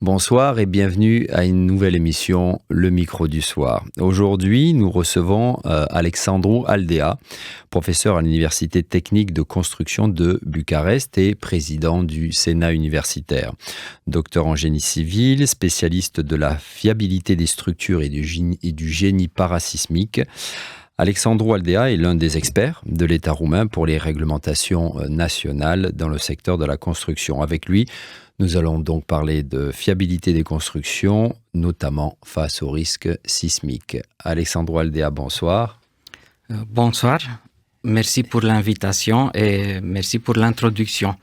Bonsoir et bienvenue à une nouvelle émission, Le Micro du Soir. Aujourd'hui, nous recevons Alexandru Aldea, professeur à l'Université technique de construction de Bucarest et président du Sénat universitaire. Docteur en génie civil, spécialiste de la fiabilité des structures et du génie parasismique. Alexandru Aldea est l'un des experts de l'État roumain pour les réglementations nationales dans le secteur de la construction. Avec lui, nous allons donc parler de fiabilité des constructions, notamment face aux risques sismiques. Alexandru Aldea, bonsoir. Bonsoir, merci pour l'invitation et merci pour l'introduction.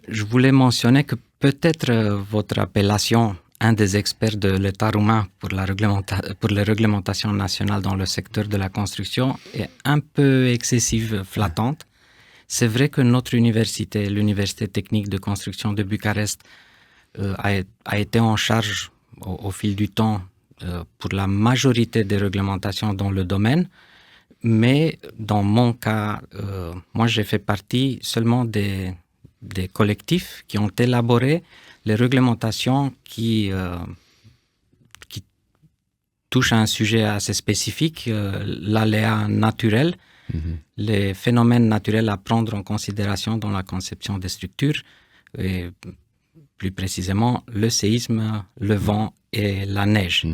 Je voulais mentionner que peut-être votre appellation, un des experts de l'État roumain pour les réglementations nationales dans le secteur de la construction, est un peu excessive, flattante. C'est vrai que notre université, l'Université technique de construction de Bucarest, a été en charge au fil du temps pour la majorité des réglementations dans le domaine, mais dans mon cas, moi j'ai fait partie seulement des collectifs qui ont élaboré les réglementations qui touchent à un sujet assez spécifique, l'aléa naturel. Les phénomènes naturels à prendre en considération dans la conception des structures, et plus précisément le séisme, le vent et la neige.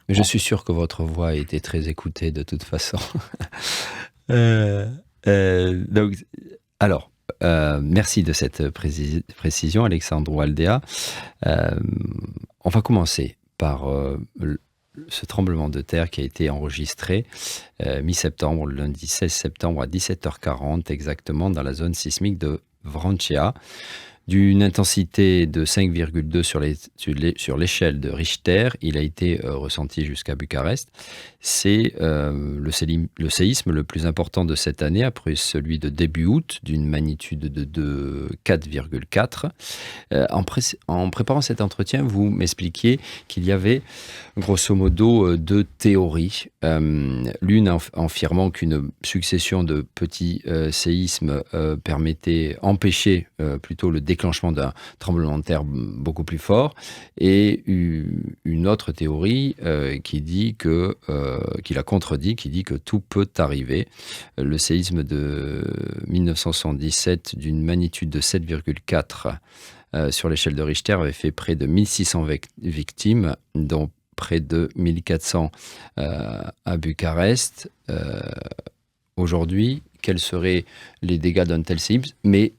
Mais je suis sûr que votre voix a été très écoutée de toute façon. Merci de cette précision, Alexandru Aldea. On va commencer par ce tremblement de terre qui a été enregistré mi-septembre, le lundi 16 septembre à 17h40 exactement dans la zone sismique de Vrancea, d'une intensité de 5,2 sur l'échelle de Richter. Il a été ressenti jusqu'à Bucarest. C'est le séisme le plus important de cette année, après celui de début août, d'une magnitude de 4,4. En préparant cet entretien, vous m'expliquiez qu'il y avait grosso modo deux théories. L'une affirmant qu'une succession de petits séismes empêchait plutôt le déclenchement d'un tremblement de terre beaucoup plus fort, et une autre théorie qui la contredit, qui dit que tout peut arriver. Le séisme de 1977 d'une magnitude de 7,4 sur l'échelle de Richter avait fait près de 1600 victimes, dont près de 1400 à Bucarest. Aujourd'hui, quels seraient les dégâts d'un tel séisme? Mais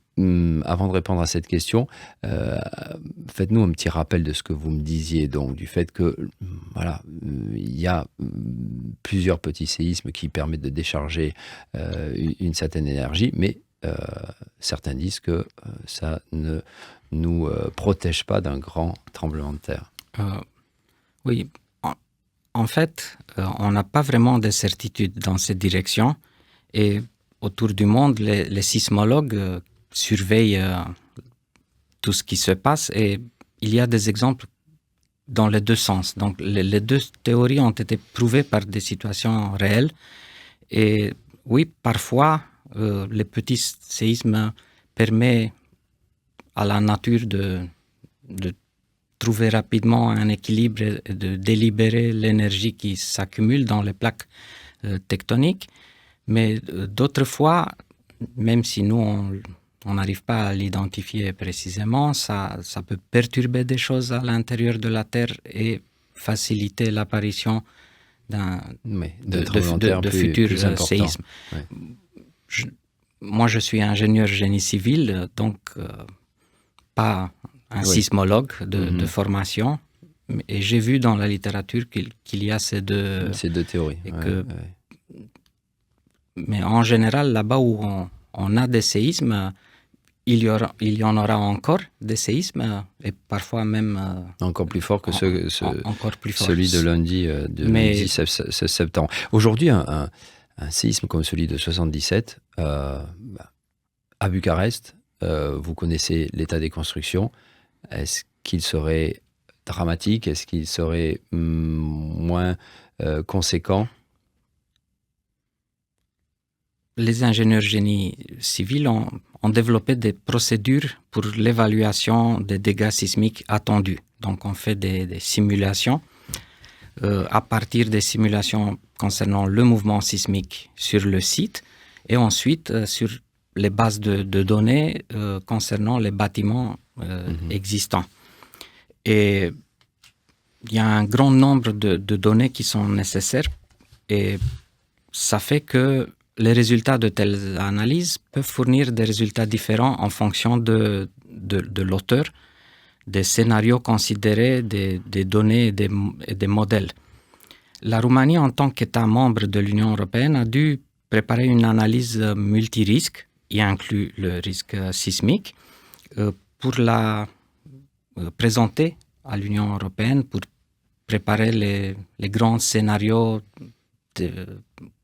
avant de répondre à cette question, faites-nous un petit rappel de ce que vous me disiez, donc du fait que il y a plusieurs petits séismes qui permettent de décharger une certaine énergie, mais certains disent que ça ne nous protège pas d'un grand tremblement de terre. Oui, en fait, on n'a pas vraiment de certitude dans cette direction, et autour du monde, les sismologues surveillent tout ce qui se passe, et il y a des exemples dans les deux sens. Donc les deux théories ont été prouvées par des situations réelles, et oui, parfois les petits séismes permettent à la nature de trouver rapidement un équilibre et de délibérer l'énergie qui s'accumule dans les plaques tectoniques, mais d'autres fois, même si nous on n'arrive pas à l'identifier précisément, ça peut perturber des choses à l'intérieur de la Terre et faciliter l'apparition de futurs séismes. Ouais. Moi, je suis ingénieur génie civil, donc pas un sismologue de formation, et j'ai vu dans la littérature qu'il y a ces deux théories. Mais en général, là-bas où on a des séismes, il y en aura encore des séismes, et parfois même encore plus fort que celui de lundi 16 septembre. Aujourd'hui, un séisme comme celui de 77 à Bucarest, vous connaissez l'état des constructions. Est-ce qu'il serait dramatique? Est-ce qu'il serait moins conséquent? Les ingénieurs génie civil ont développé des procédures pour l'évaluation des dégâts sismiques attendus Donc, on fait des simulations. À partir des simulations concernant le mouvement sismique sur le site et ensuite sur les bases de données concernant les bâtiments existants. Et il y a un grand nombre de données qui sont nécessaires et ça fait que les résultats de telles analyses peuvent fournir des résultats différents en fonction de l'auteur, des scénarios considérés, des données et des modèles. La Roumanie, en tant qu'État membre de l'Union européenne, a dû préparer une analyse multirisque, y inclut le risque sismique, pour la présenter à l'Union européenne, pour préparer les grands scénarios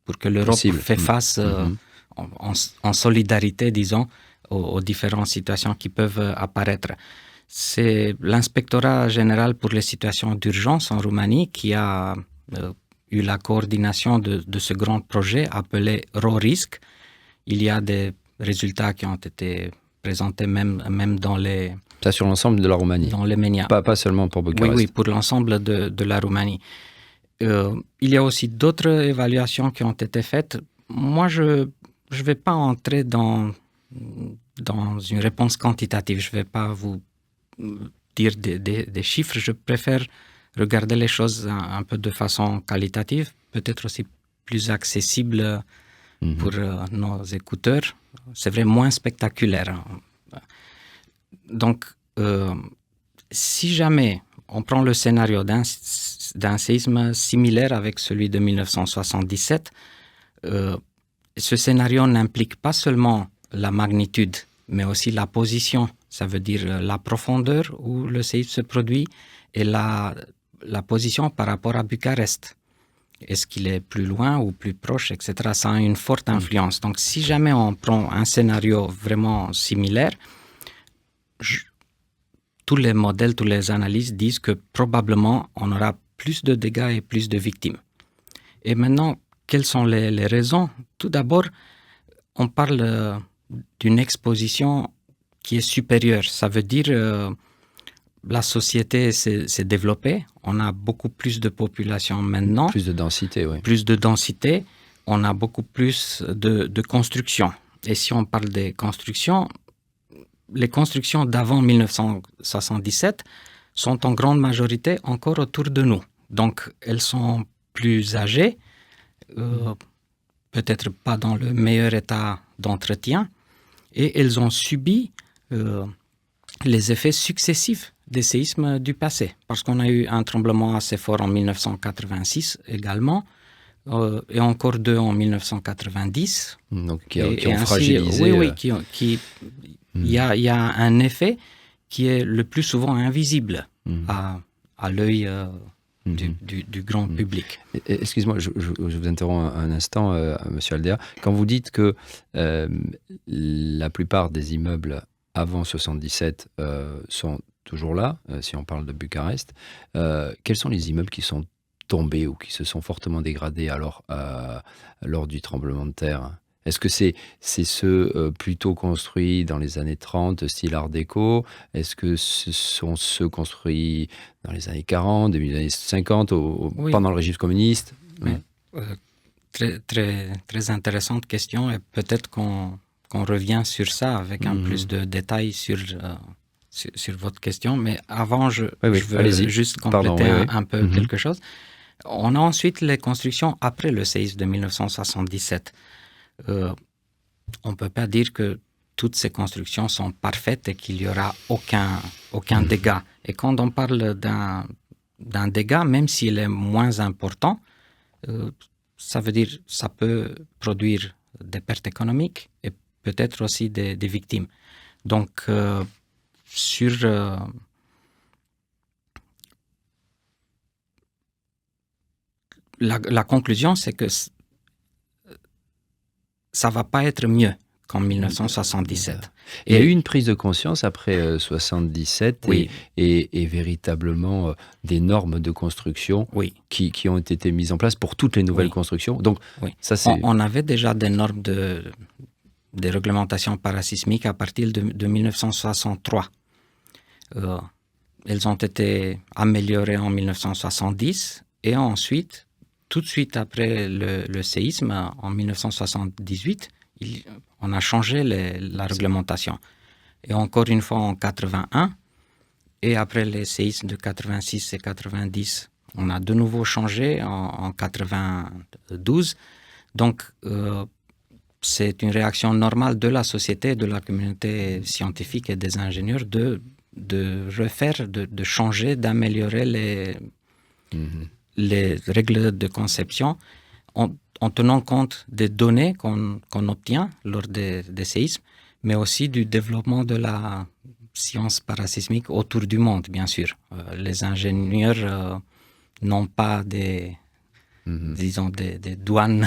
pour que l'Europe fait face en solidarité, disons, aux différentes situations qui peuvent apparaître. C'est l'Inspectorat général pour les situations d'urgence en Roumanie qui a eu la coordination de ce grand projet appelé RORISC. Il y a des résultats qui ont été présentés même dans les... Ça sur l'ensemble de la Roumanie. Dans les médias. Pas seulement pour Bucarest. Oui, pour l'ensemble de la Roumanie. Il y a aussi d'autres évaluations qui ont été faites. Moi, je ne vais pas entrer dans une réponse quantitative. Je ne vais pas vous dire des chiffres. Je préfère regarder les choses un peu de façon qualitative, peut-être aussi plus accessible pour nos écouteurs. C'est vrai, moins spectaculaire. Donc, si jamais on prend le scénario d'un séisme similaire avec celui de 1977, ce scénario n'implique pas seulement la magnitude, mais aussi la position. Ça veut dire la profondeur où le séisme se produit et la position par rapport à Bucarest. Est-ce qu'il est plus loin ou plus proche, etc. Ça a une forte influence. Donc, si jamais on prend un scénario vraiment similaire, tous les modèles, toutes les analyses disent que probablement on aura plus de dégâts et plus de victimes. Et maintenant, quelles sont les raisons? Tout d'abord, on parle d'une exposition qui est supérieure. Ça veut dire la société s'est développée. On a beaucoup plus de population maintenant. Plus de densité, oui. Plus de densité. On a beaucoup plus de construction. Et si on parle des constructions, les constructions d'avant 1977 sont en grande majorité encore autour de nous. Donc, elles sont plus âgées, peut-être pas dans le meilleur état d'entretien, et elles ont subi les effets successifs des séismes du passé. Parce qu'on a eu un tremblement assez fort en 1986 également, et encore deux en 1990. Donc, qui ont fragilisé... Oui, il y a un effet qui est le plus souvent invisible à l'œil du grand public. Excuse-moi, je vous interromps un instant, Monsieur Aldea. Quand vous dites que la plupart des immeubles avant 77 sont toujours là, si on parle de Bucarest, quels sont les immeubles qui sont tombés ou qui se sont fortement dégradés lors du tremblement de terre ? Est-ce que c'est ceux plutôt construits dans les années 30, style art déco? Est-ce que ce sont ceux construits dans les années 40, début des années 50, pendant le régime communiste? Mais, très, très, très intéressante question et peut-être qu'on revient sur ça avec un plus de détails sur votre question. Mais avant, je veux juste compléter un peu quelque chose. On a ensuite les constructions après le séisme de 1977. On ne peut pas dire que toutes ces constructions sont parfaites et qu'il n'y aura aucun dégât. Et quand on parle d'un dégât, même s'il est moins important, ça veut dire que ça peut produire des pertes économiques et peut-être aussi des victimes. Donc, la conclusion, c'est que ça ne va pas être mieux qu'en 1977. Il y a eu une prise de conscience après 77 et véritablement des normes de construction qui ont été mises en place pour toutes les nouvelles constructions. Donc, ça, on avait déjà des normes des réglementations parasismiques à partir de 1963. elles ont été améliorées en 1970 et ensuite, tout de suite après le séisme, en 1978, on a changé la réglementation. Et encore une fois en 81, et après les séismes de 86 et 90, on a de nouveau changé en 92. Donc, c'est une réaction normale de la société, de la communauté scientifique et des ingénieurs de refaire, de changer, d'améliorer les règles de conception en tenant compte des données qu'on obtient lors des séismes, mais aussi du développement de la science parasismique autour du monde, bien sûr. Les ingénieurs n'ont pas disons des douanes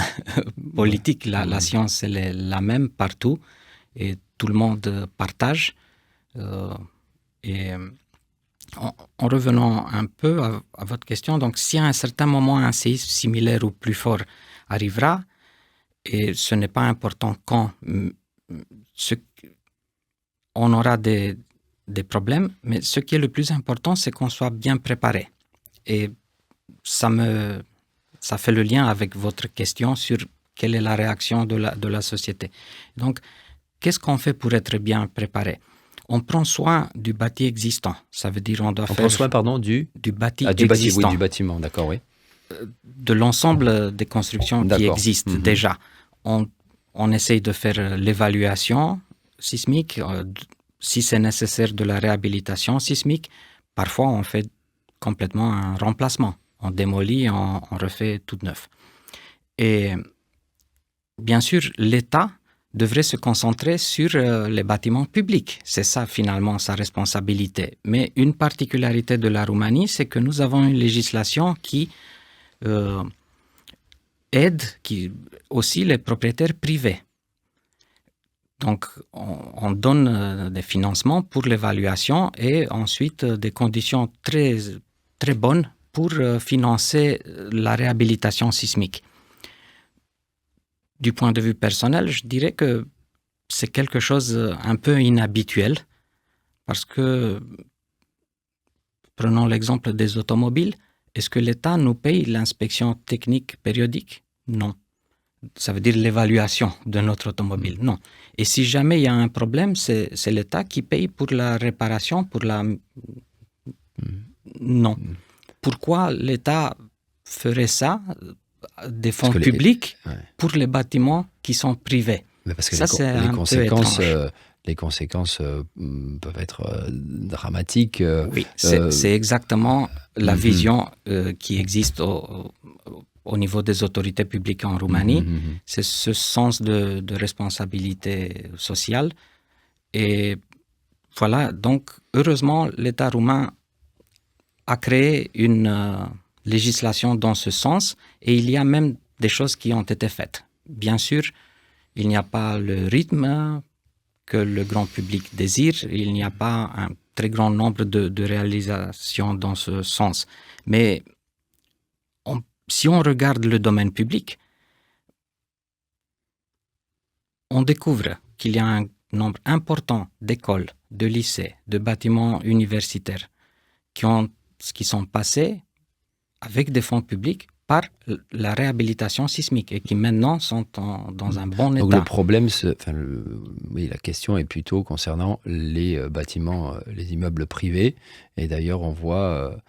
politiques. La science, elle est la même partout et tout le monde partage. Et en revenant un peu à votre question, donc si à un certain moment un séisme similaire ou plus fort arrivera, et ce n'est pas important quand, on aura des problèmes, mais ce qui est le plus important, c'est qu'on soit bien préparé. Et ça fait le lien avec votre question sur quelle est la réaction de la société. Donc, qu'est-ce qu'on fait pour être bien préparé? On prend soin du bâti existant. Ça veut dire on prend soin, pardon, du bâti existant. Oui, du bâtiment, d'accord, oui. De l'ensemble des constructions qui existent déjà. On essaye de faire l'évaluation sismique. Si c'est nécessaire de la réhabilitation sismique, parfois on fait complètement un remplacement. On démolit, on refait tout neuf. Et bien sûr, l'État devrait se concentrer sur les bâtiments publics. C'est ça, finalement, sa responsabilité. Mais une particularité de la Roumanie, c'est que nous avons une législation qui aide aussi les propriétaires privés. Donc, on donne des financements pour l'évaluation et ensuite des conditions très, très bonnes pour financer la réhabilitation sismique. Du point de vue personnel, je dirais que c'est quelque chose un peu inhabituel parce que, prenons l'exemple des automobiles, est-ce que l'État nous paye l'inspection technique périodique? Non. Ça veut dire l'évaluation de notre automobile? Non. Et si jamais il y a un problème, c'est l'État qui paye pour la réparation, pour la... Non. Pourquoi l'État ferait ça, des fonds publics, pour les bâtiments qui sont privés? Mais parce que ça, les conséquences peuvent être dramatiques. Oui, c'est exactement la vision qui existe au niveau des autorités publiques en Roumanie. C'est ce sens de responsabilité sociale. Et voilà, donc heureusement, l'État roumain a créé une législation dans ce sens et il y a même des choses qui ont été faites. Bien sûr, il n'y a pas le rythme que le grand public désire, il n'y a pas un très grand nombre de réalisations dans ce sens. Mais si on regarde le domaine public, on découvre qu'il y a un nombre important d'écoles, de lycées, de bâtiments universitaires qui sont passés avec des fonds publics par la réhabilitation sismique et qui maintenant sont dans un bon état. Donc le problème, la question est plutôt concernant les bâtiments, les immeubles privés. Et d'ailleurs, on voit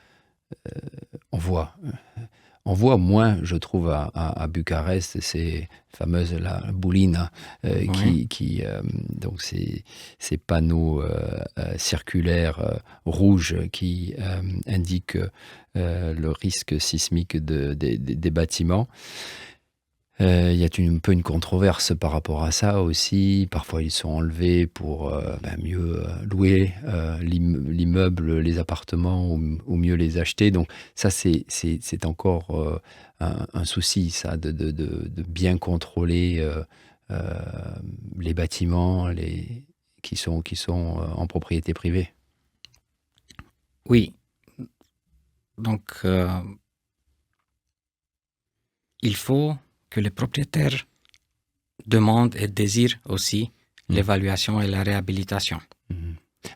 moins, je trouve, à Bucarest, ces fameuses boulina, donc ces panneaux circulaires rouges qui indiquent le risque sismique des bâtiments. Il y a un peu une controverse par rapport à ça aussi. Parfois, ils sont enlevés pour mieux louer l'immeuble, les appartements, ou mieux les acheter. Donc ça, c'est encore un souci, ça, de bien contrôler les bâtiments qui sont en propriété privée. Oui. Donc, il faut que les propriétaires demandent et désirent aussi l'évaluation et la réhabilitation.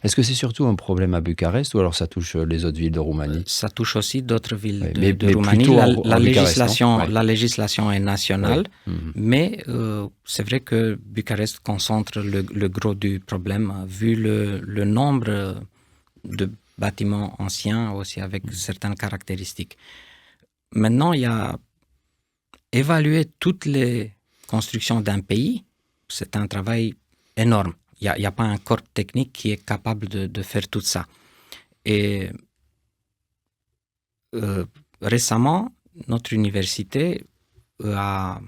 Est-ce que c'est surtout un problème à Bucarest ou alors ça touche les autres villes de Roumanie? Ça touche aussi d'autres villes Oui, de mais Roumanie. plutôt La en Bucarest, non? Ouais. la législation est nationale, Oui. Mhm. mais c'est vrai que Bucarest concentre le gros du problème, vu le nombre de bâtiments anciens aussi avec certaines caractéristiques. Maintenant, il y a évaluer toutes les constructions d'un pays, c'est un travail énorme. Il n'y a pas un corps technique qui est capable de faire tout ça. Et récemment, notre université a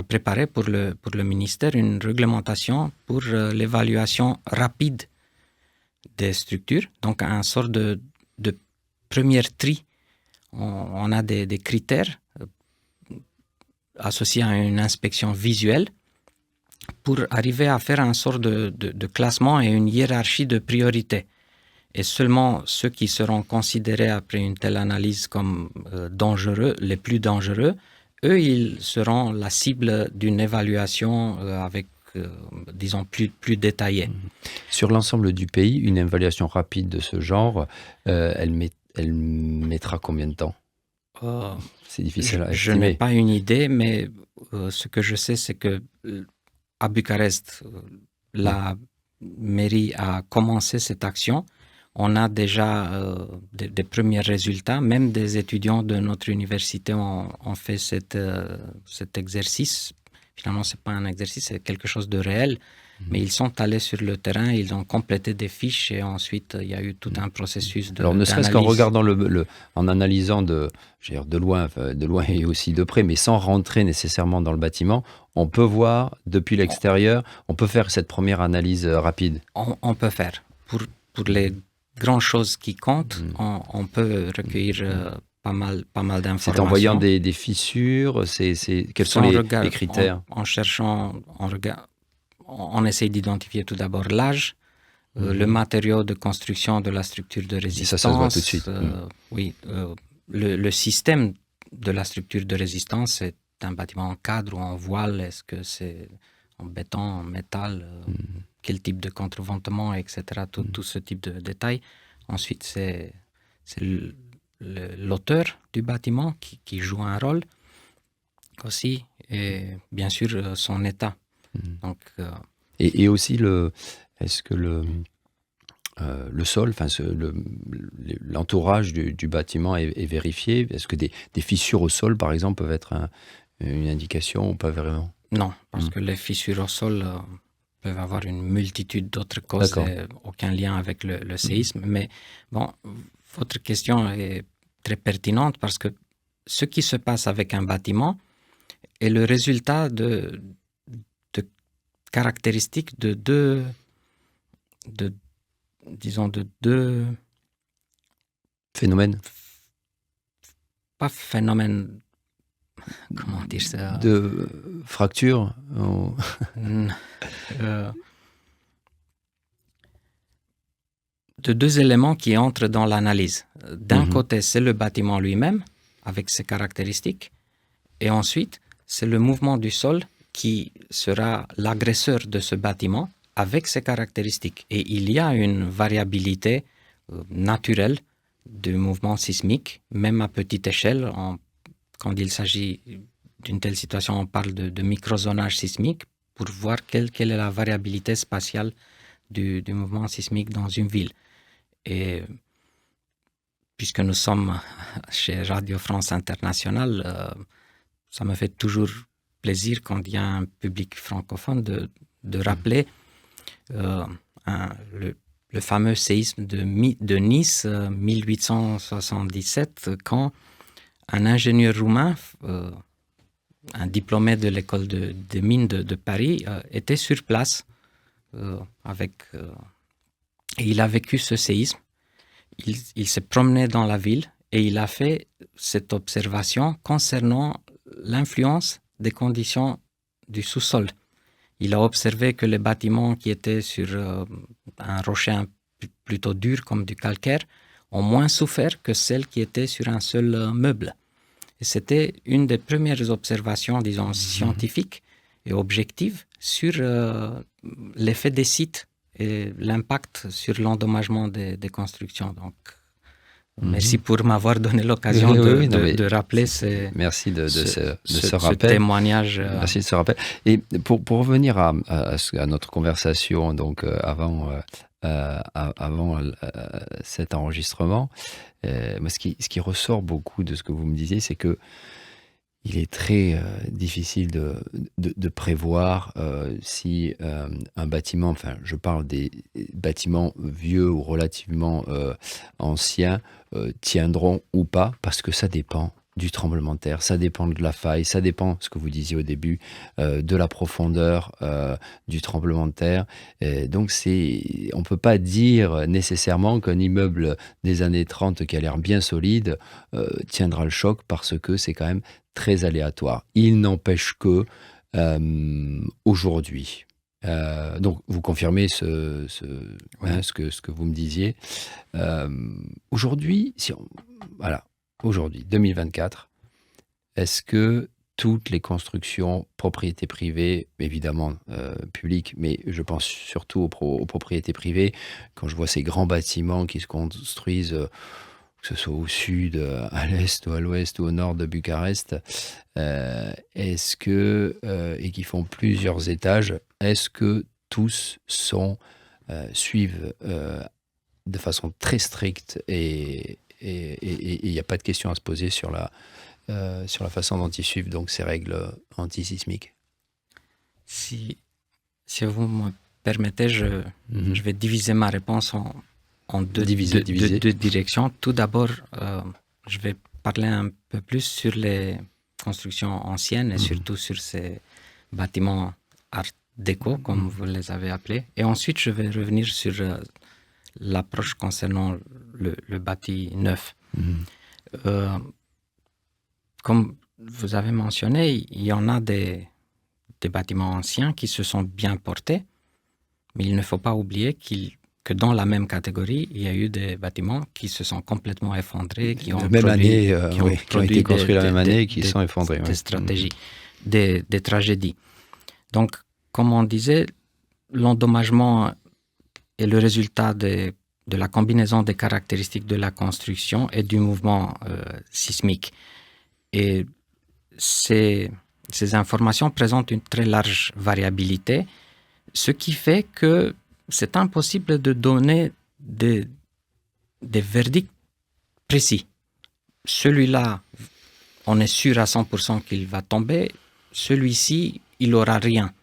préparé pour le ministère une réglementation pour l'évaluation rapide des structures, donc un sort de premier tri. On a des critères associés à une inspection visuelle pour arriver à faire un sort de classement et une hiérarchie de priorités. Et seulement ceux qui seront considérés après une telle analyse comme dangereux, les plus dangereux, eux, ils seront la cible d'une évaluation avec, disons, plus détaillée. Sur l'ensemble du pays, une évaluation rapide de ce genre, elle mettra combien de temps? C'est difficile à Je estimer. n'ai pas une idée, mais ce que je sais, c'est que à Bucarest, la mairie a commencé cette action. On a déjà des premiers résultats. Même des étudiants de notre université ont fait cet exercice. Finalement, ce n'est pas un exercice, c'est quelque chose de réel. Mais ils sont allés sur le terrain, ils ont complété des fiches et ensuite il y a eu tout un processus Alors ne serait-ce qu'en regardant en analysant de loin et aussi de près, mais sans rentrer nécessairement dans le bâtiment, on peut voir depuis l'extérieur, on peut faire cette première analyse rapide. On peut faire. Pour les grandes choses qui comptent, on peut recueillir pas mal d'informations. C'est en voyant des fissures, quels sont les critères? En cherchant, on essaie d'identifier tout d'abord l'âge, le matériau de construction de la structure de résistance. Et ça se voit tout de suite. Oui, le système de la structure de résistance, c'est un bâtiment en cadre ou en voile. Est-ce que c'est en béton, en métal, quel type de contreventement, etc. Tout ce type de détails. Ensuite, c'est l'auteur du bâtiment qui joue un rôle aussi, et bien sûr son état. Donc, et aussi est-ce que le sol, enfin l'entourage du bâtiment est vérifié? Est-ce que des fissures au sol, par exemple, peuvent être une indication ou pas vraiment? Non, parce que les fissures au sol peuvent avoir une multitude d'autres causes, aucun lien avec le séisme. Mais bon, votre question est très pertinente parce que ce qui se passe avec un bâtiment est le résultat de caractéristiques de deux phénomènes. Pas phénomènes. Comment dire ça? De fractures. De deux éléments qui entrent dans l'analyse. D'un côté, c'est le bâtiment lui-même, avec ses caractéristiques, et ensuite, c'est le mouvement du sol qui sera l'agresseur de ce bâtiment avec ses caractéristiques. Et il y a une variabilité naturelle du mouvement sismique, même à petite échelle. Quand il s'agit d'une telle situation, on parle de microzonage sismique pour voir quelle est la variabilité spatiale du mouvement sismique dans une ville. Et puisque nous sommes chez Radio France Internationale, ça me fait toujours plaisir quand il y a un public francophone de rappeler le fameux séisme de Nice 1877, quand un ingénieur roumain, un diplômé de l'école des mines de Paris, était sur place et il a vécu ce séisme. Il s'est promené dans la ville et il a fait cette observation concernant l'influence des conditions du sous-sol. Il a observé que les bâtiments qui étaient sur un rocher plutôt dur comme du calcaire ont moins souffert que celles qui étaient sur un seul meuble. Et c'était une des premières observations, disons, scientifiques et objectives sur l'effet des sites et l'impact sur l'endommagement des constructions. Donc, merci pour m'avoir donné l'occasion de rappeler merci de ce rappel. Ce témoignage. Merci de ce rappel. Et pour revenir à notre conversation donc avant cet enregistrement, ce qui ressort beaucoup de ce que vous me disiez, c'est que il est très difficile de prévoir si un bâtiment, enfin je parle des bâtiments vieux ou relativement anciens, tiendront ou pas, parce que ça dépend du tremblement de terre, ça dépend de la faille, ça dépend, ce que vous disiez au début, de la profondeur du tremblement de terre. Et donc on ne peut pas dire nécessairement qu'un immeuble des années 30 qui a l'air bien solide tiendra le choc, parce que c'est quand même très aléatoire. Il n'empêche que aujourd'hui, donc vous confirmez ce que vous me disiez. Aujourd'hui, aujourd'hui, 2024, est-ce que toutes les constructions propriétés privées, évidemment publiques, mais je pense surtout aux propriétés privées, quand je vois ces grands bâtiments qui se construisent, que ce soit au sud, à l'est ou à l'ouest ou au nord de Bucarest, est-ce que, et qui font plusieurs étages, est-ce que tous suivent de façon très stricte et il n'y a pas de question à se poser sur la façon dont ils suivent donc ces règles antisismiques? Si vous me permettez, je vais diviser ma réponse en deux directions. Tout d'abord, je vais parler un peu plus sur les constructions anciennes et surtout sur ces bâtiments art déco, comme vous les avez appelés. Et ensuite, je vais revenir sur l'approche concernant le bâti neuf. Comme vous avez mentionné, il y en a des bâtiments anciens qui se sont bien portés, mais il ne faut pas oublier que dans la même catégorie, il y a eu des bâtiments qui se sont complètement effondrés, qui ont été construits la même année et qui sont effondrés. Des stratégies, des tragédies. Donc, comme on disait, l'endommagement est le résultat de la combinaison des caractéristiques de la construction et du mouvement sismique. Et ces informations présentent une très large variabilité, ce qui fait que c'est impossible de donner des verdicts précis. Celui-là, on est sûr à 100% qu'il va tomber. Celui-ci, il n'aura rien.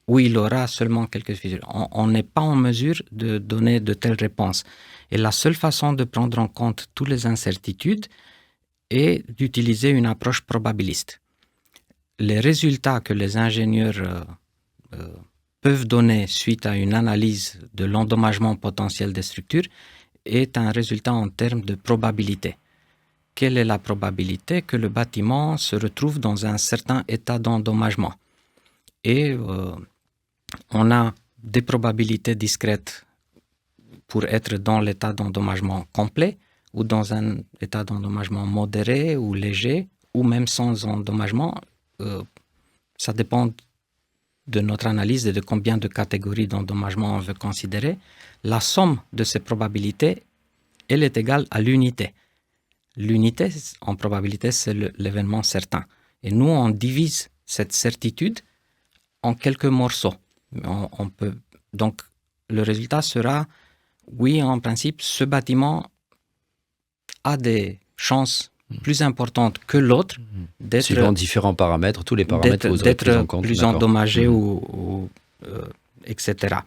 Ou il aura seulement quelques fissures. On n'est pas en mesure de donner de telles réponses. Et la seule façon de prendre en compte toutes les incertitudes est d'utiliser une approche probabiliste. Les résultats que les ingénieurs peuvent donner suite à une analyse de l'endommagement potentiel des structures est un résultat en termes de probabilité. Quelle est la probabilité que le bâtiment se retrouve dans un certain état d'endommagement? Et on a des probabilités discrètes pour être dans l'état d'endommagement complet ou dans un état d'endommagement modéré ou léger ou même sans endommagement. Ça dépend de notre analyse et de combien de catégories d'endommagement on veut considérer. La somme de ces probabilités, elle est égale à l'unité. L'unité, en probabilité, c'est l'événement certain. Et nous, on divise cette certitude en quelques morceaux. On peut, donc, le résultat sera, oui, en principe, ce bâtiment a des chances plus importantes que l'autre d'être... Suivant différents paramètres, tous les paramètres vous aurez pris en compte. Plus endommagé etc.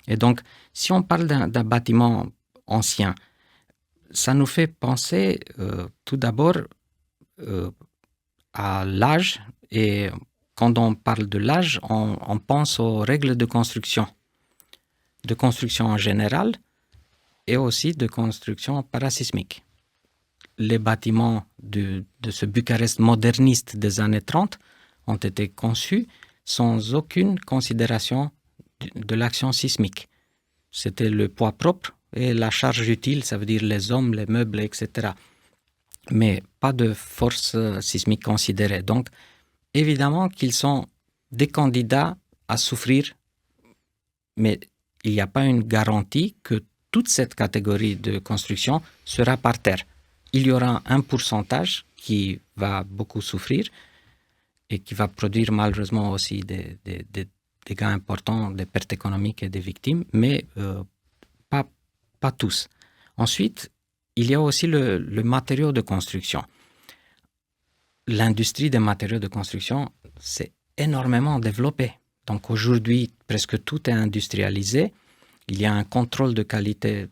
Et donc, si on parle d'un bâtiment ancien, ça nous fait penser tout d'abord à l'âge. Et quand on parle de l'âge, on pense aux règles de construction en général et aussi de construction parasismique. Les bâtiments de ce Bucarest moderniste des années 30 ont été conçus sans aucune considération de l'action sismique. C'était le poids propre et la charge utile, ça veut dire les hommes, les meubles, etc. Mais pas de force sismique considérée. Donc, évidemment qu'ils sont des candidats à souffrir, mais il n'y a pas une garantie que toute cette catégorie de construction sera par terre. Il y aura un pourcentage qui va beaucoup souffrir et qui va produire malheureusement aussi des dégâts importants, des pertes économiques et des victimes, mais pas tous. Ensuite, il y a aussi le matériau de construction. L'industrie des matériaux de construction s'est énormément développée. Donc aujourd'hui, presque tout est industrialisé. Il y a un contrôle de qualité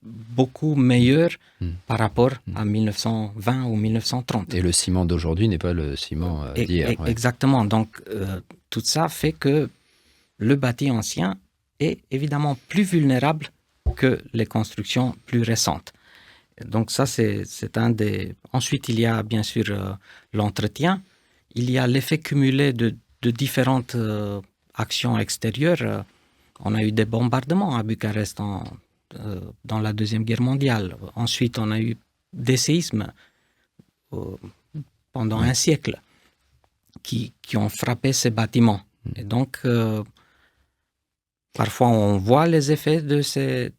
beaucoup meilleur par rapport à 1920 ou 1930. Et le ciment d'aujourd'hui n'est pas le ciment d'hier. Ouais. Exactement. Donc tout ça fait que le bâti ancien est évidemment plus vulnérable que les constructions plus récentes. Donc ça, c'est un des... Ensuite, il y a bien sûr l'entretien. Il y a l'effet cumulé de différentes actions extérieures. On a eu des bombardements à Bucarest dans la Deuxième Guerre mondiale. Ensuite, on a eu des séismes pendant un siècle qui ont frappé ces bâtiments. Et donc, parfois, on voit les effets de ces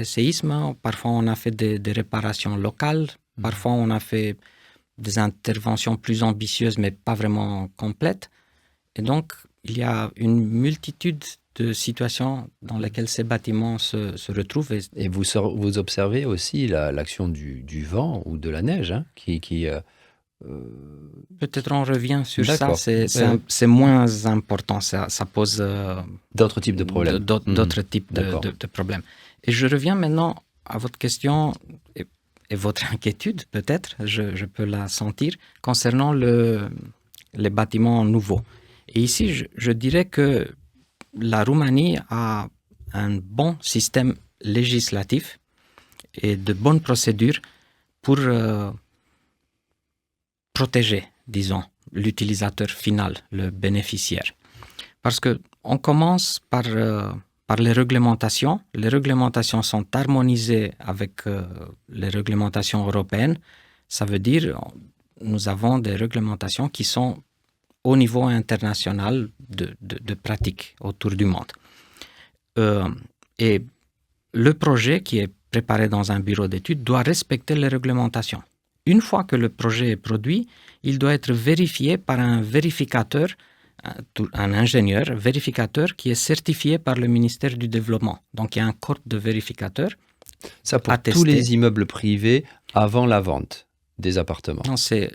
séismes. Parfois, on a fait des réparations locales. Parfois, on a fait des interventions plus ambitieuses, mais pas vraiment complètes. Et donc, il y a une multitude de situations dans lesquelles ces bâtiments se retrouvent. Et vous observez aussi l'action du vent ou de la neige qui Peut-être on revient sur ça, c'est moins important, ça pose d'autres types de problèmes. D'autres types de problèmes. Et je reviens maintenant à votre question et votre inquiétude, peut-être, je peux la sentir, concernant les bâtiments nouveaux. Et ici, je dirais que la Roumanie a un bon système législatif et de bonnes procédures pour protéger, disons, l'utilisateur final, le bénéficiaire. Parce qu'on commence par les réglementations. Les réglementations sont harmonisées avec les réglementations européennes. Ça veut dire nous avons des réglementations qui sont au niveau international de pratique autour du monde. Et le projet qui est préparé dans un bureau d'études doit respecter les réglementations. Une fois que le projet est produit, il doit être vérifié par un vérificateur, un ingénieur vérificateur qui est certifié par le ministère du Développement. Donc, il y a un corps de vérificateurs. Ça pour tous les immeubles privés avant la vente des appartements. Non, c'est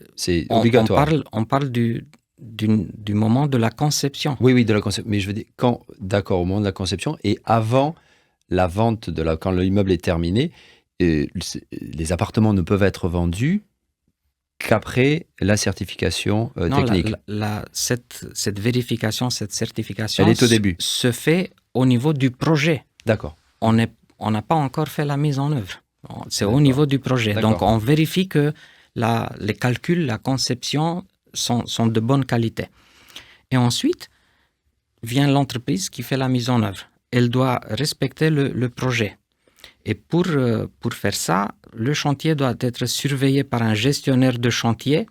obligatoire. On parle du moment de la conception. Oui, de la conception. Mais je veux dire, au moment de la conception et avant la vente, quand l'immeuble est terminé, les appartements ne peuvent être vendus qu'après la certification technique. Cette vérification, cette certification, elle est au début. Se fait au niveau du projet. D'accord. On n'a pas encore fait la mise en œuvre. C'est au niveau du projet. D'accord. Donc, on vérifie que les calculs, la conception sont de bonne qualité. Et ensuite, vient l'entreprise qui fait la mise en œuvre. Elle doit respecter le projet. Et pour faire ça, le chantier doit être surveillé par un gestionnaire de chantier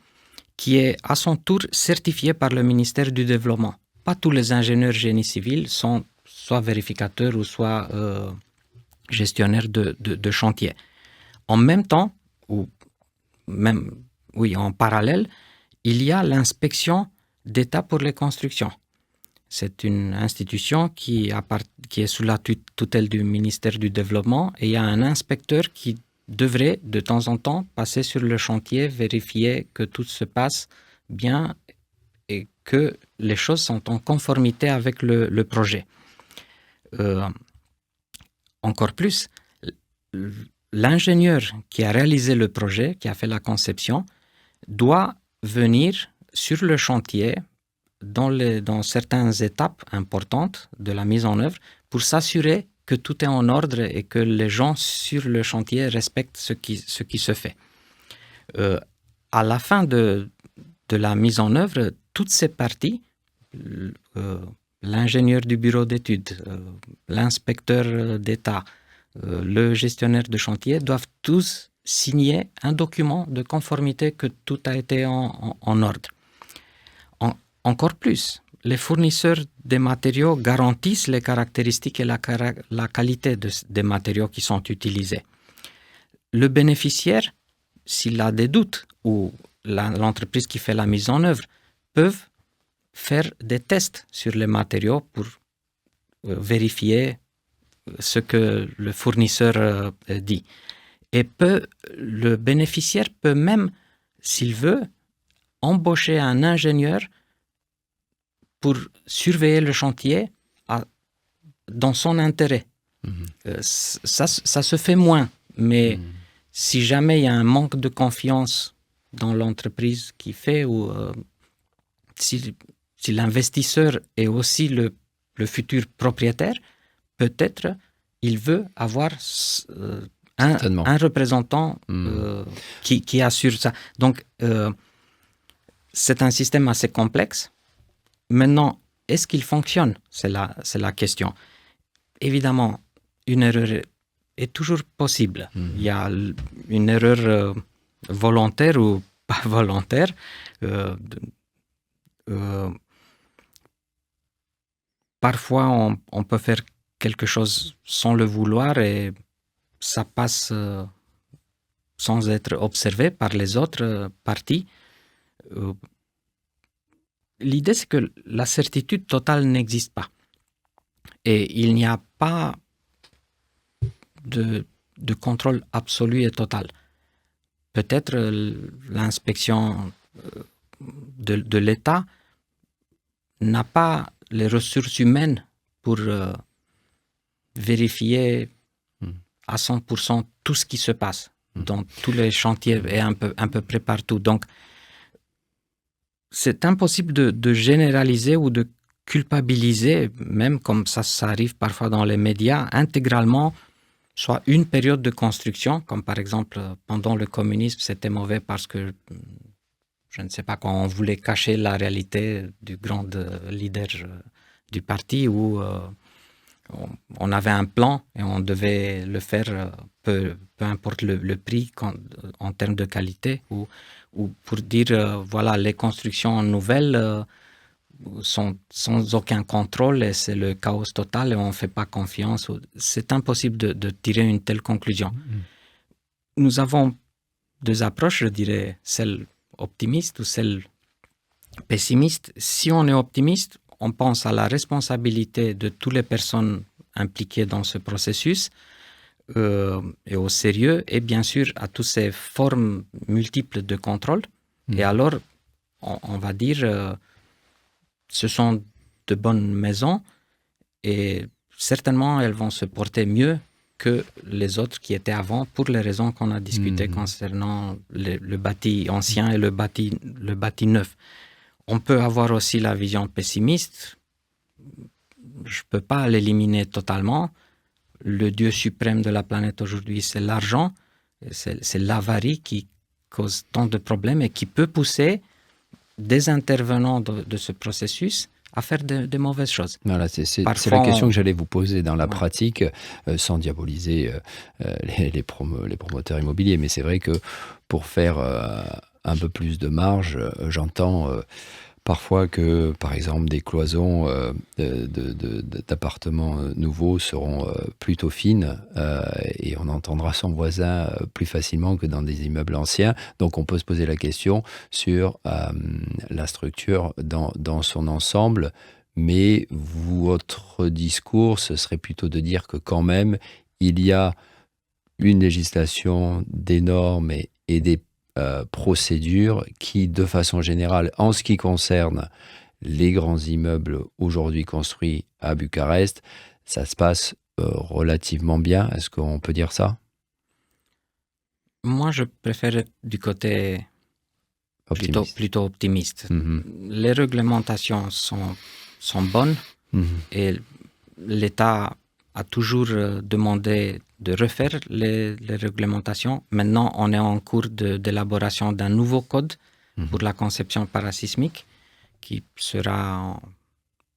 qui est à son tour certifié par le ministère du Développement. Pas tous les ingénieurs génie civil sont soit vérificateurs ou soit gestionnaires de chantier. En même temps, en parallèle, il y a l'inspection d'État pour les constructions. C'est une institution qui est sous la tutelle du ministère du Développement et il y a un inspecteur qui devrait de temps en temps passer sur le chantier, vérifier que tout se passe bien et que les choses sont en conformité avec le projet. Encore plus, l'ingénieur qui a réalisé le projet, qui a fait la conception, doit venir sur le chantier dans certaines étapes importantes de la mise en œuvre pour s'assurer que tout est en ordre et que les gens sur le chantier respectent ce qui se fait. À la fin de la mise en œuvre, toutes ces parties, l'ingénieur du bureau d'études, l'inspecteur d'État, le gestionnaire de chantier, doivent tous signer un document de conformité que tout a été en ordre. Encore plus, les fournisseurs des matériaux garantissent les caractéristiques et la qualité des matériaux qui sont utilisés. Le bénéficiaire, s'il a des doutes, ou l'entreprise qui fait la mise en œuvre, peuvent faire des tests sur les matériaux pour vérifier ce que le fournisseur dit. Et le bénéficiaire peut même, s'il veut, embaucher un ingénieur pour surveiller le chantier dans son intérêt. Ça se fait moins, mais si jamais il y a un manque de confiance dans l'entreprise qui fait, ou si l'investisseur est aussi le futur propriétaire, peut-être il veut avoir un représentant qui assure ça. Donc, c'est un système assez complexe. Maintenant, est-ce qu'il fonctionne? C'est la question. Évidemment, une erreur est toujours possible. Il y a une erreur volontaire ou pas volontaire. Parfois, on peut faire quelque chose sans le vouloir et ça passe sans être observé par les autres parties. L'idée, c'est que la certitude totale n'existe pas. Et il n'y a pas de contrôle absolu et total. Peut-être l'inspection de l'État n'a pas les ressources humaines pour vérifier à 100% tout ce qui se passe dans tous les chantiers et à peu près partout. Donc, c'est impossible de généraliser ou de culpabiliser, même comme ça arrive parfois dans les médias, intégralement, soit une période de construction, comme par exemple pendant le communisme, c'était mauvais parce que, je ne sais pas, quand on voulait cacher la réalité du grand leader du parti, où on avait un plan et on devait le faire, peu importe le prix en termes de qualité, ou pour dire, voilà, les constructions nouvelles sont sans aucun contrôle et c'est le chaos total et on ne fait pas confiance. C'est impossible de tirer une telle conclusion. Nous avons deux approches, je dirais, celle optimiste ou celle pessimiste. Si on est optimiste, on pense à la responsabilité de toutes les personnes impliquées dans ce processus et au sérieux, et bien sûr à toutes ces formes multiples de contrôle. Et alors, on va dire, ce sont de bonnes maisons et certainement elles vont se porter mieux que les autres qui étaient avant pour les raisons qu'on a discutées concernant le bâti ancien et le bâti neuf. On peut avoir aussi la vision pessimiste. Je ne peux pas l'éliminer totalement. Le Dieu suprême de la planète aujourd'hui, c'est l'argent. C'est l'avarie qui cause tant de problèmes et qui peut pousser des intervenants de ce processus à faire de mauvaises choses. Voilà, c'est la question que j'allais vous poser dans la pratique, sans diaboliser les promoteurs immobiliers. Mais c'est vrai que pour faire un peu plus de marge, j'entends parfois que, par exemple, des cloisons d'appartements nouveaux seront plutôt fines et on entendra son voisin plus facilement que dans des immeubles anciens. Donc, on peut se poser la question sur la structure dans son ensemble. Mais votre discours, ce serait plutôt de dire que quand même, il y a une législation, des normes et des procédures qui, de façon générale, en ce qui concerne les grands immeubles aujourd'hui construits à Bucarest, ça se passe relativement bien. Est-ce qu'on peut dire ça? Moi, je préfère être du côté plutôt optimiste. Les réglementations sont bonnes et l'État a toujours demandé de refaire les réglementations. Maintenant, on est en cours d'élaboration d'un nouveau code pour la conception parasismique qui sera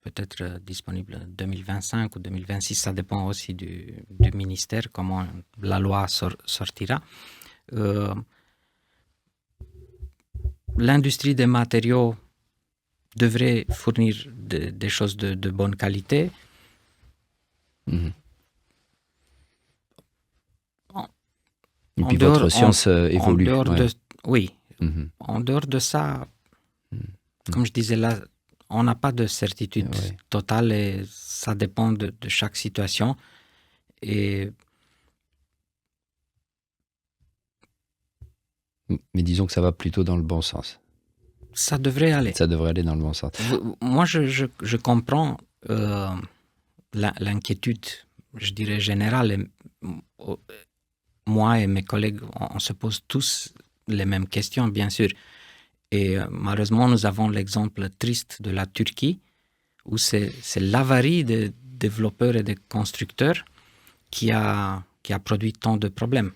peut-être disponible en 2025 ou 2026. Ça dépend aussi du ministère, comment la loi sortira. L'industrie des matériaux devrait fournir des choses de bonne qualité. Et puis votre science évolue. Oui. En dehors de ça, comme je disais là, on n'a pas de certitude totale et ça dépend de chaque situation. Mais disons que ça va plutôt dans le bon sens. Ça devrait aller. Ça devrait aller dans le bon sens. Moi, je comprends l'inquiétude, je dirais, générale. Moi et mes collègues, on se pose tous les mêmes questions, bien sûr. Et malheureusement, nous avons l'exemple triste de la Turquie, où c'est l'avarie des développeurs et des constructeurs qui a produit tant de problèmes.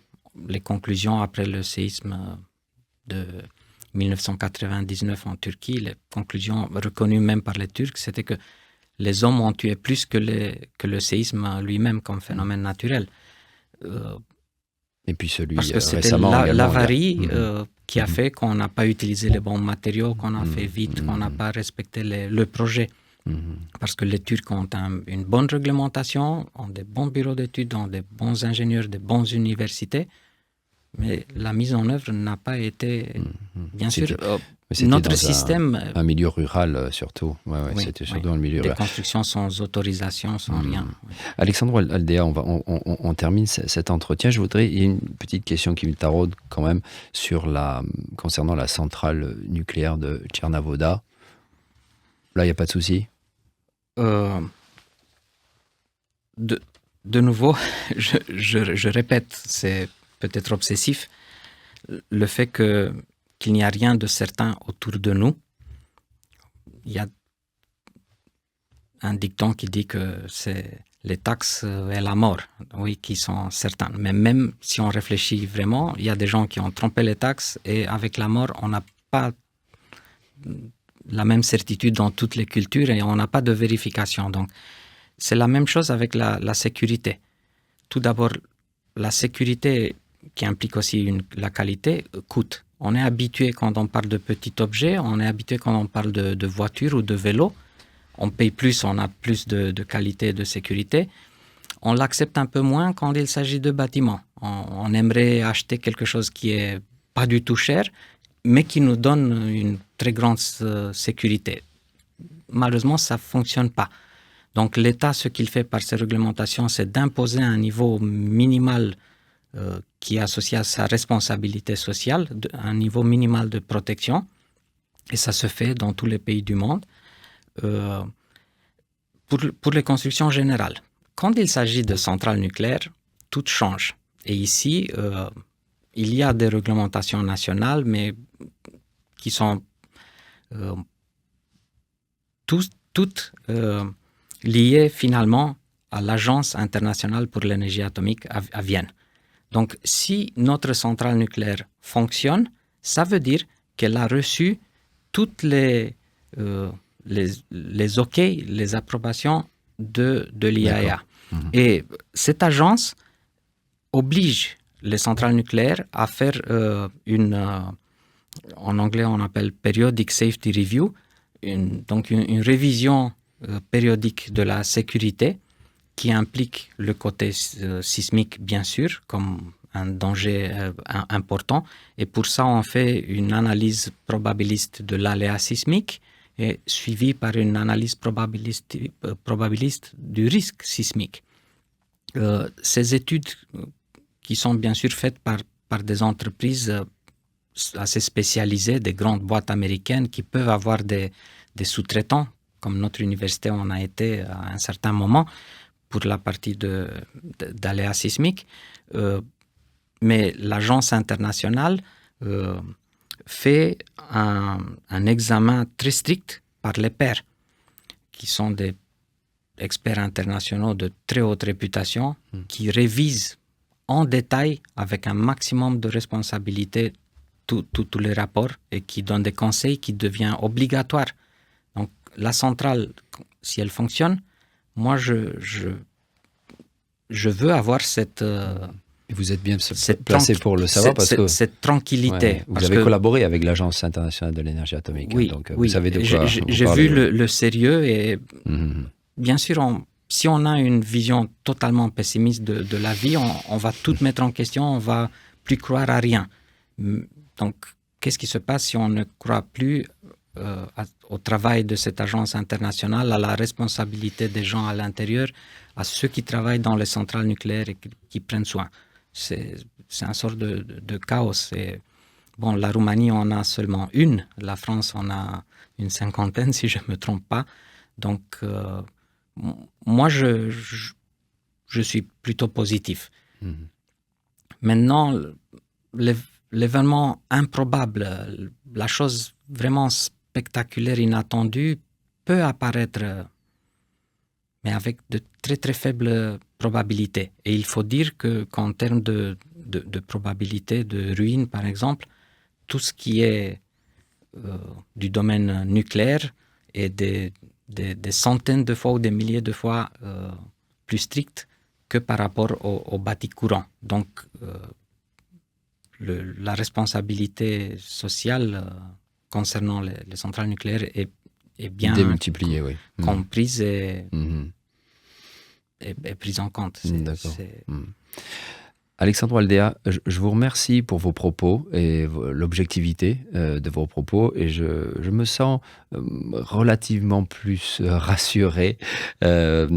Les conclusions après le séisme de 1999 en Turquie, les conclusions reconnues même par les Turcs, c'était que les hommes ont tué plus que le séisme lui-même comme phénomène naturel. Et puis celui parce que c'était récemment l'avarie qui a fait qu'on n'a pas utilisé les bons matériaux, qu'on a fait vite, qu'on n'a pas respecté le projet. Parce que les Turcs ont une bonne réglementation, ont des bons bureaux d'études, ont des bons ingénieurs, des bonnes universités, mais la mise en œuvre n'a pas été, bien sûr, notre système... Un milieu rural surtout, c'était surtout un milieu rural. Des constructions sans autorisation, sans rien. Alexandre Aldea, on termine cet entretien. Il y a une petite question qui me taraude quand même concernant la centrale nucléaire de Tchernavoda. Là, il n'y a pas de souci? De nouveau, je répète, c'est peut-être obsessif, le fait qu'il n'y a rien de certain autour de nous. Il y a un dicton qui dit que c'est les taxes et la mort, oui, qui sont certaines. Mais même si on réfléchit vraiment, il y a des gens qui ont trompé les taxes et avec la mort, on n'a pas la même certitude dans toutes les cultures et on n'a pas de vérification. Donc, c'est la même chose avec la sécurité. Tout d'abord, la sécurité qui implique aussi la qualité coûte. On est habitué quand on parle de petits objets, on est habitué quand on parle de voitures ou de vélos. On paye plus, on a plus de qualité et de sécurité. On l'accepte un peu moins quand il s'agit de bâtiments. On aimerait acheter quelque chose qui est pas du tout cher, mais qui nous donne une très grande sécurité. Malheureusement, ça ne fonctionne pas. Donc l'État, ce qu'il fait par ses réglementations, c'est d'imposer un niveau minimal qui est associé à sa responsabilité sociale, un niveau minimal de protection. Et ça se fait dans tous les pays du monde pour les constructions générales. Quand il s'agit de centrales nucléaires, tout change. Et ici, il y a des réglementations nationales, mais qui sont toutes liées finalement à l'Agence internationale pour l'énergie atomique à Vienne. Donc, si notre centrale nucléaire fonctionne, ça veut dire qu'elle a reçu toutes les OK, les approbations de l'IAEA. Et cette agence oblige les centrales nucléaires à faire en anglais on appelle Periodic Safety Review, donc une révision périodique de la sécurité qui implique le côté sismique, bien sûr, comme un danger important. Et pour ça, on fait une analyse probabiliste de l'aléa sismique et suivie par une analyse probabiliste du risque sismique. Ces études qui sont bien sûr faites par des entreprises assez spécialisées, des grandes boîtes américaines qui peuvent avoir des sous-traitants, comme notre université en a été à un certain moment, pour la partie d'aléas sismiques. Mais l'agence internationale fait un examen très strict par les pairs, qui sont des experts internationaux de très haute réputation, qui révisent en détail, avec un maximum de responsabilité, tous les rapports et qui donnent des conseils qui deviennent obligatoires. Donc, la centrale, si elle fonctionne, moi, je veux avoir cette Vous êtes bien placé pour le savoir parce que cette tranquillité. Ouais, vous avez collaboré avec l'Agence internationale de l'énergie atomique. Oui, donc oui. Vous savez de quoi J'ai vu le sérieux et bien sûr, si on a une vision totalement pessimiste de la vie, on va tout mettre en question, on va plus croire à rien. Donc, qu'est-ce qui se passe si on ne croit plus au travail de cette agence internationale, à la responsabilité des gens à l'intérieur, à ceux qui travaillent dans les centrales nucléaires et qui prennent soin? C'est un sort de chaos. Et, bon, la Roumanie en a seulement une, la France en a une 50aine, si je ne me trompe pas. Donc, moi, je suis plutôt positif. Maintenant, l'événement improbable, la chose vraiment spectaculaire, inattendue, peut apparaître, mais avec de très très faibles probabilités. Et il faut dire qu'en termes de probabilité de ruine, par exemple, tout ce qui est du domaine nucléaire est des centaines de fois ou des milliers de fois plus strict que par rapport au bâti courant. Donc, la responsabilité sociale concernant les centrales nucléaires est bien démultipliée, oui. comprise et prise en compte. D'accord. Alexandre Aldea, je vous remercie pour vos propos et l'objectivité de vos propos, et je me sens relativement plus rassuré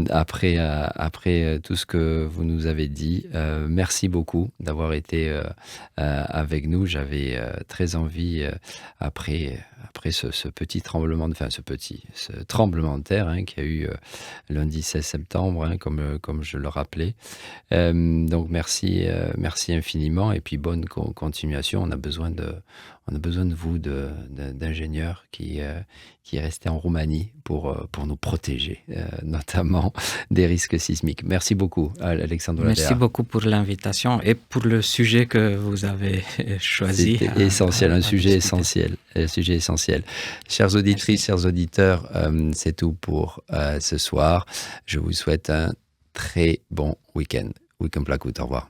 après tout ce que vous nous avez dit. Merci beaucoup d'avoir été avec nous. J'avais très envie, après ce petit tremblement de terre qui a eu lundi 16 septembre, comme je le rappelais. Donc merci infiniment, et puis bonne continuation. On a besoin de vous, d'ingénieurs qui restaient en Roumanie pour nous protéger, notamment des risques sismiques. Merci beaucoup, Alexandre Aldea. Merci beaucoup pour l'invitation et pour le sujet que vous avez choisi. C'était essentiel, un sujet essentiel. Chères auditrices, chers auditeurs, c'est tout pour ce soir. Je vous souhaite un très bon week-end. Week-end Placout, au revoir.